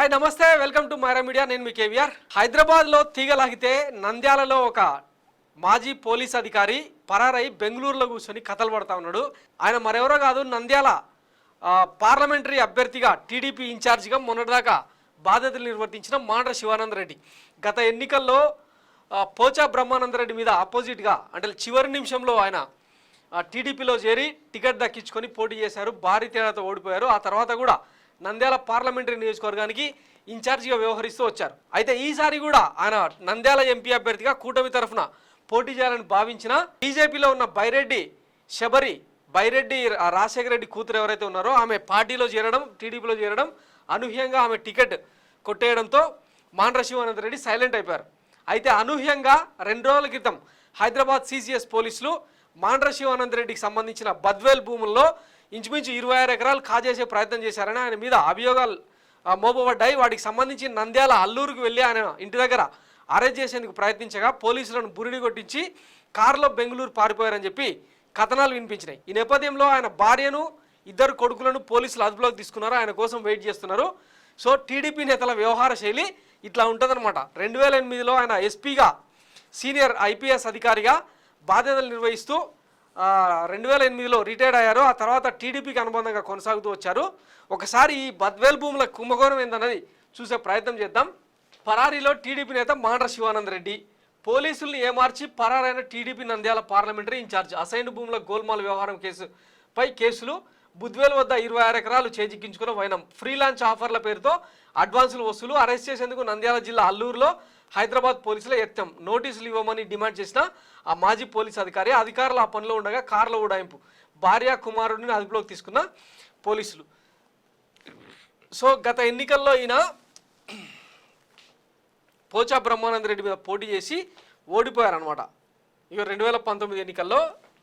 Hi నమస్తే, welcome to Myra media. నేను మీ కేవీఆర్. హైదరాబాద్లో తీగలాగితే నంద్యాలలో ఒక మాజీ పోలీస్ అధికారి పరారై బెంగళూరులో కూర్చొని కథలు పడతా ఉన్నాడు. ఆయన మరెవరో కాదు, నంద్యాల పార్లమెంటరీ అభ్యర్థిగా టీడీపీ ఇన్ఛార్జిగా మొన్నటిదాకా బాధ్యతలు నిర్వర్తించిన మాండ్ర శివానందరెడ్డి గత ఎన్నికల్లో పోచా బ్రహ్మానందరెడ్డి మీద ఆపోజిట్గా అంటే చివరి నిమిషంలో ఆయన టీడీపీలో చేరి టికెట్ దక్కించుకొని పోటీ చేశారు. భారీ తేడాతో ఓడిపోయారు. ఆ తర్వాత కూడా నంద్యాల పార్లమెంటరీ నియోజకవర్గానికి ఇన్ఛార్జిగా వ్యవహరిస్తూ వచ్చారు. అయితే ఈసారి కూడా ఆయన నంద్యాల ఎంపీ అభ్యర్థిగా కూటమి తరఫున పోటీ చేయాలని భావించిన బీజేపీలో ఉన్న బైరెడ్డి రాజశేఖర రెడ్డి కూతురు ఎవరైతే ఉన్నారో ఆమె పార్టీలో చేరడం, టీడీపీలో చేరడం, అనూహ్యంగా ఆమె టికెట్ కొట్టేయడంతో మాండ్ర శివానందరెడ్డి సైలెంట్ అయిపోయారు. అయితే అనూహ్యంగా 2 రోజుల క్రితం హైదరాబాద్ సిసిఎస్ పోలీసులు మాండ్ర శివానందరెడ్డికి సంబంధించిన బద్వేల్ భూముల్లో ఇంచుమించు 26 ఎకరాలు కాజేసే ప్రయత్నం చేశారని ఆయన మీద అభియోగాలు మోపబడ్డాయి. వాటికి సంబంధించి నంద్యాల అల్లూరుకు వెళ్ళి ఆయన ఇంటి దగ్గర అరెస్ట్ చేసేందుకు ప్రయత్నించగా పోలీసులను బురిడి కొట్టించి కారులో బెంగళూరు పారిపోయారని చెప్పి కథనాలు వినిపించినాయి. ఈ నేపథ్యంలో ఆయన భార్యను, 2 కొడుకులను పోలీసులు అదుపులోకి తీసుకున్నారు. ఆయన కోసం వెయిట్ చేస్తున్నారు. సో టీడీపీ నేతల వ్యవహార శైలి ఇట్లా ఉంటుందన్నమాట. 2008లో ఆయన ఎస్పీగా సీనియర్ ఐపీఎస్ అధికారిగా బాధ్యతలు నిర్వహిస్తూ 2008లో రిటైర్డ్ అయ్యారు. ఆ తర్వాత టీడీపీకి అనుబంధంగా కొనసాగుతూ వచ్చారు. ఒకసారి ఈ బద్వేల్ భూముల కుంభకోణం ఏందన్నది చూసే ప్రయత్నం చేద్దాం. పరారీలో టీడీపీ నేత మాండ్ర శివానందరెడ్డి పోలీసుల్ని ఏమార్చి పరారైన TDP Nandyal parliamentary incharge assigned భూముల గోల్మాల్ వ్యవహారం కేసులు బుద్వేల్ వద్ద 26 ఎకరాలు చేజిక్కించుకున్న వైనం ఫ్రీలాన్స్ ఆఫర్ల పేరుతో అడ్వాన్సులు వసూలు అరెస్ట్ చేసేందుకు నంద్యాల జిల్లా అల్లూరులో హైదరాబాద్ పోలీసుల యత్నం నోటీసులు ఇవ్వమని డిమాండ్ చేసిన ఆ మాజీ పోలీస్ అధికారులు ఆ పనిలో ఉండగా కార్ల ఉడాయింపు భార్య కుమారుడిని అదుపులోకి తీసుకున్న పోలీసులు. సో గత ఎన్నికల్లో ఈయన పోచా బ్రహ్మానందరెడ్డి మీద పోటీ చేసి ఓడిపోయారనమాట. ఇక 2019 ఎన్నికల్లో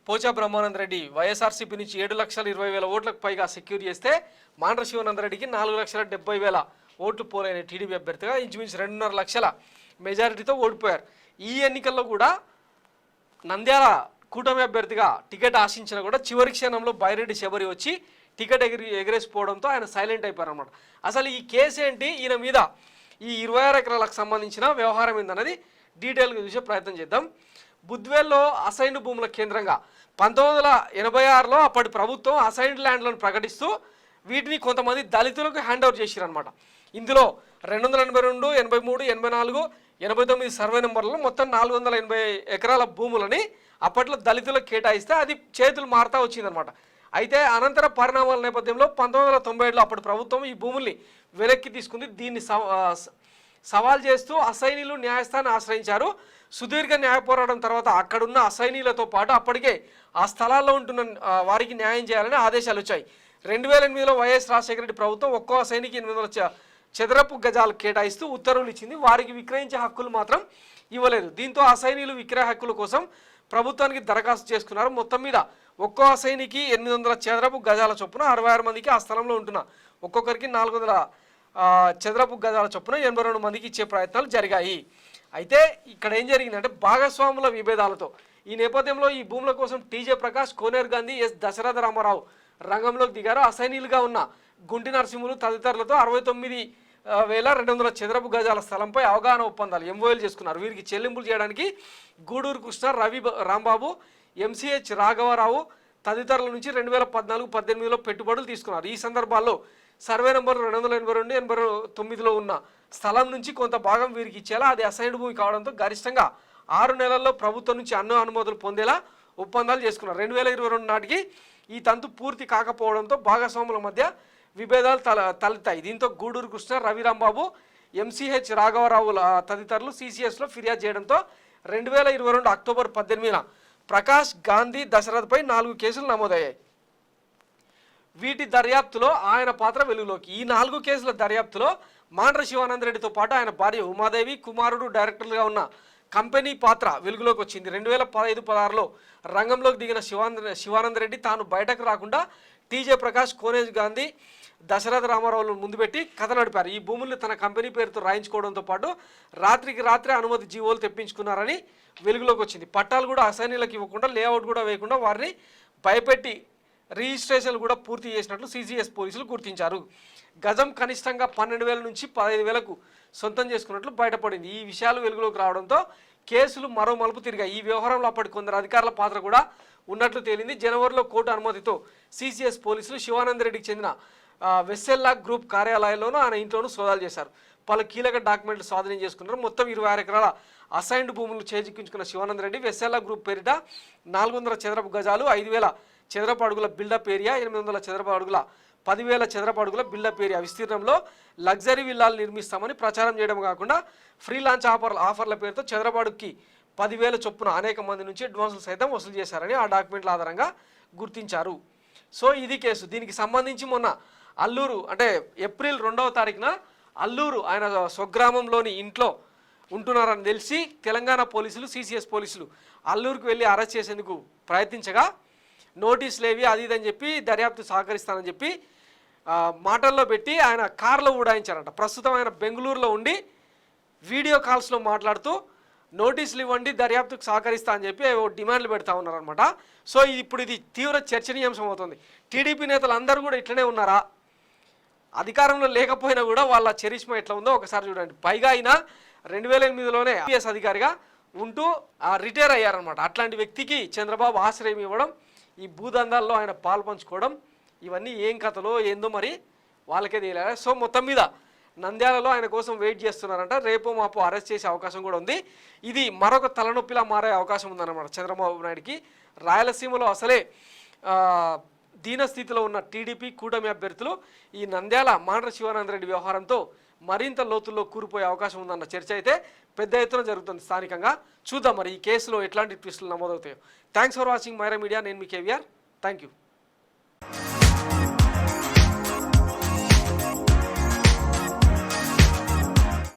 పోచా బ్రహ్మానందరెడ్డి వైఎస్ఆర్సీపీ నుంచి 7,20,000 ఓట్లకు పైగా సెక్యూర్ చేస్తే మాండ్ర శివానందరెడ్డికి 4,70,000 ఓట్లు పోలైన టీడీపీ అభ్యర్థిగా ఇంచుమించు 2.5 లక్షల మెజారిటీతో ఓడిపోయారు. ఈ ఎన్నికల్లో కూడా నంద్యాల కూటమి అభ్యర్థిగా టికెట్ ఆశించినా కూడా చివరి క్షణంలో బైరెడ్డి శబరి వచ్చి టికెట్ ఎగరేసిపోవడంతో ఆయన సైలెంట్ అయిపోయారు అన్నమాట. అసలు ఈ కేసు ఏంటి, ఈయన మీద ఈ 26 ఎకరాలకు సంబంధించిన వ్యవహారం ఏందన్నది డీటెయిల్గా చూసే ప్రయత్నం చేద్దాం. బుద్వేల్లో అసైన్డ్ భూముల కేంద్రంగా 1986లో అప్పటి ప్రభుత్వం అసైన్డ్ ల్యాండ్లను ప్రకటిస్తూ వీటిని కొంతమంది దళితులకు హ్యాండ్ ఓవర్ చేసిరనమాట. ఇందులో 282, 83, 84, 89 సర్వే నెంబర్లలో మొత్తం 480 ఎకరాల భూములని అప్పట్లో దళితులకు కేటాయిస్తే అది చేతులు మారుతూ వచ్చిందనమాట. అయితే అనంతర పరిణామాల నేపథ్యంలో 1997లో అప్పటి ప్రభుత్వం ఈ భూముల్ని వెనక్కి తీసుకుంది. దీన్ని సవాల్ చేస్తూ అసైనీలు న్యాయస్థానాన్ని ఆశ్రయించారు. సుదీర్ఘ న్యాయ పోరాటం తర్వాత అక్కడున్న అసైనీలతో పాటు అప్పటికే ఆ స్థలాల్లో ఉంటున్న వారికి న్యాయం చేయాలని ఆదేశాలు వచ్చాయి. 2008లో వైఎస్ రాజశేఖర రెడ్డి ప్రభుత్వం ఒక్కో అసైనికి 800 చదరపు గజాలు కేటాయిస్తూ ఉత్తర్వులు ఇచ్చింది. వారికి విక్రయించే హక్కులు మాత్రం ఇవ్వలేదు. దీంతో అసైనీలు విక్రయ హక్కుల కోసం ప్రభుత్వానికి దరఖాస్తు చేసుకున్నారు. మొత్తం మీద ఒక్కో అసైనికి 800 చదరపు గజాల చొప్పున 66 మందికి ఆ స్థలంలో ఉంటున్న ఒక్కొక్కరికి 400 చదరపు గజాల చొప్పున 82 మందికి ఇచ్చే ప్రయత్నాలు జరిగాయి. అయితే ఇక్కడ ఏం జరిగిందంటే భాగస్వాముల విభేదాలతో ఈ నేపథ్యంలో ఈ భూముల కోసం టీజే ప్రకాష్, కోనేరు గాంధీ, ఎస్ దశరథ రామారావు రంగంలోకి దిగారు. అసైనీలుగా ఉన్న గుంటి నరసింహులు తదితరులతో 69,200 చదరపు గజాల స్థలంపై అవగాహన ఒప్పందాలు ఎంఓఎల్ చేసుకున్నారు. వీరికి చెల్లింపులు చేయడానికి గూడూరు కృష్ణ, రవి రాంబాబు, ఎంసీహెచ్ రాఘవరావు తదితరుల నుంచి 2014-18లో పెట్టుబడులు తీసుకున్నారు. ఈ సందర్భాల్లో సర్వే నెంబర్ 282, 89లో ఉన్న స్థలం నుంచి కొంత భాగం వీరికి ఇచ్చేలా అది అసైన్డ్ భూమి కావడంతో గరిష్టంగా 6 నెలల్లో ప్రభుత్వం నుంచి అన్ని అనుమతులు పొందేలా ఒప్పందాలు చేసుకున్నారు. 2022 నాటికి ఈ తంతు పూర్తి కాకపోవడంతో భాగస్వాముల మధ్య విభేదాలు తలెత్తాయి. దీంతో గూడూరు కృష్ణ, రవిరాంబాబు, ఎంసీహెచ్ రాఘవరావు తదితరులు సిసిఎస్లో ఫిర్యాదు చేయడంతో 2022 అక్టోబర్ 18న ప్రకాష్, గాంధీ, దశరథ్పై 4 కేసులు నమోదయ్యాయి. వీటి దర్యాప్తులో ఆయన పాత్ర వెలుగులోకి. ఈ 4 కేసుల దర్యాప్తులో మాండ్ర శివానందరెడ్డితో పాటు ఆయన భార్య ఉమాదేవి, కుమారుడు డైరెక్టర్లుగా ఉన్న కంపెనీ పాత్ర వెలుగులోకి వచ్చింది. 2015-16లో రంగంలోకి దిగిన శివానందరెడ్డి తాను బయటకు రాకుండా టీజే ప్రకాష్, కోనేరు గాంధీ, దశరథ రామారావులను ముందు పెట్టి కథ నడిపారు. ఈ భూముల్ని తన కంపెనీ పేరుతో రాయించుకోవడంతో పాటు రాత్రికి రాత్రే అనుమతి జీవోలు తెప్పించుకున్నారని వెలుగులోకి వచ్చింది. పట్టాలు కూడా అసైనీలకు ఇవ్వకుండా, లేఅవుట్ కూడా వేయకుండా వారిని భయపెట్టి రిజిస్ట్రేషన్లు కూడా పూర్తి చేసినట్లు సిసిఎస్ పోలీసులు గుర్తించారు. గజం కనిష్టంగా 12,000 నుంచి 15,000కు సొంతం చేసుకున్నట్లు బయటపడింది. ఈ విషయాలు వెలుగులోకి రావడంతో కేసులు మరో మలుపు తిరిగాయి. ఈ వ్యవహారంలో అప్పటి కొందరు అధికారుల పాత్ర కూడా ఉన్నట్లు తేలింది. జనవరిలో కోర్టు అనుమతితో సిసిఎస్ పోలీసులు శివానంద్ రెడ్డికి చెందిన వెస్సెల్లా గ్రూప్ కార్యాలయంలోనూ ఆయన ఇంట్లోనూ సోదాలు చేశారు. పలు కీలక డాక్యుమెంట్లు స్వాధీనం చేసుకున్నారు. మొత్తం 26 ఎకరాల అసైన్డ్ భూములు చేజిక్కించుకున్న శివానంద్ రెడ్డి వెస్సెల్లా గ్రూప్ పేరిట 400 చదరపు గజాలు, 5,000 చదరపు అడుగుల బిల్డప్ ఏరియా, 800 చదరపు అడుగుల 10,000 చదరపు అడుగుల బిల్డప్ ఏరియా విస్తీర్ణంలో లగ్జరీ విల్లాలు నిర్మిస్తామని ప్రచారం చేయడం కాకుండా ఫ్రీలాన్స్ ఆఫర్ల పేరుతో చదరపు అడుగుకి 10,000 చొప్పున అనేక మంది నుంచి అడ్వాన్సులు సైతం వసూలు చేశారని ఆ డాక్యుమెంట్ల ఆధారంగా గుర్తించారు. సో ఇది కేసు. దీనికి సంబంధించి మొన్న అల్లూరు అంటే ఏప్రిల్ 2వ తారీఖున అల్లూరు ఆయన స్వగ్రామంలోని ఇంట్లో ఉంటున్నారని తెలిసి తెలంగాణ పోలీసులు సిసిఎస్ పోలీసులు అల్లూరుకు వెళ్ళి అరెస్ట్ చేసేందుకు ప్రయత్నించగా నోటీసులు ఏవి అది ఇదని చెప్పి దర్యాప్తు సహకరిస్తానని చెప్పి మాటల్లో పెట్టి ఆయన కారులో ఉడాయించారంట. ప్రస్తుతం ఆయన బెంగళూరులో ఉండి వీడియో కాల్స్లో మాట్లాడుతూ నోటీసులు ఇవ్వండి, దర్యాప్తుకు సహకరిస్తా అని చెప్పి డిమాండ్లు పెడతా ఉన్నారనమాట. సో ఇప్పుడు ఇది తీవ్ర చర్చనీయాంశం అవుతుంది. టీడీపీ నేతలు అందరూ కూడా ఇట్లనే ఉన్నారా? అధికారంలో లేకపోయినా కూడా వాళ్ళ చరిష్మా ఎట్లా ఉందో ఒకసారి చూడండి. పైగా ఆయన 2008లోనే ఐపీఎస్ అధికారిగా ఉంటూ రిటైర్ అయ్యారనమాట. అట్లాంటి వ్యక్తికి చంద్రబాబు ఆశ్రయం ఇవ్వడం, ఈ భూదందాల్లో ఆయన పాలు పంచుకోవడం, ఇవన్నీ ఏం కథలో ఏందో మరి వాళ్ళకే తెలియాలి. సో మొత్తం మీద నంద్యాలలో ఆయన కోసం వెయిట్ చేస్తున్నారంట. రేపో మాపో అరెస్ట్ చేసే అవకాశం కూడా ఉంది. ఇది మరొక తలనొప్పిలా మారే అవకాశం ఉందన్నమాట చంద్రబాబు నాయుడికి. రాయలసీమలో అసలే దీనస్థితిలో ఉన్న టీడీపీ కూటమి అభ్యర్థులు ఈ నంద్యాల మాండ్ర శివానంద్ రెడ్డి వ్యవహారంతో మరింత లోతుల్లో కూరిపోయే అవకాశం ఉందన్న చర్చ అయితే పెద్ద ఎత్తున జరుగుతుంది స్థానికంగా. చూద్దాం మరి ఈ కేసులో ఎట్లాంటి ట్విస్టులు నమోదవుతాయో. Thanks for watching Myra media. నేను మీ కేవీఆర్. Thank you.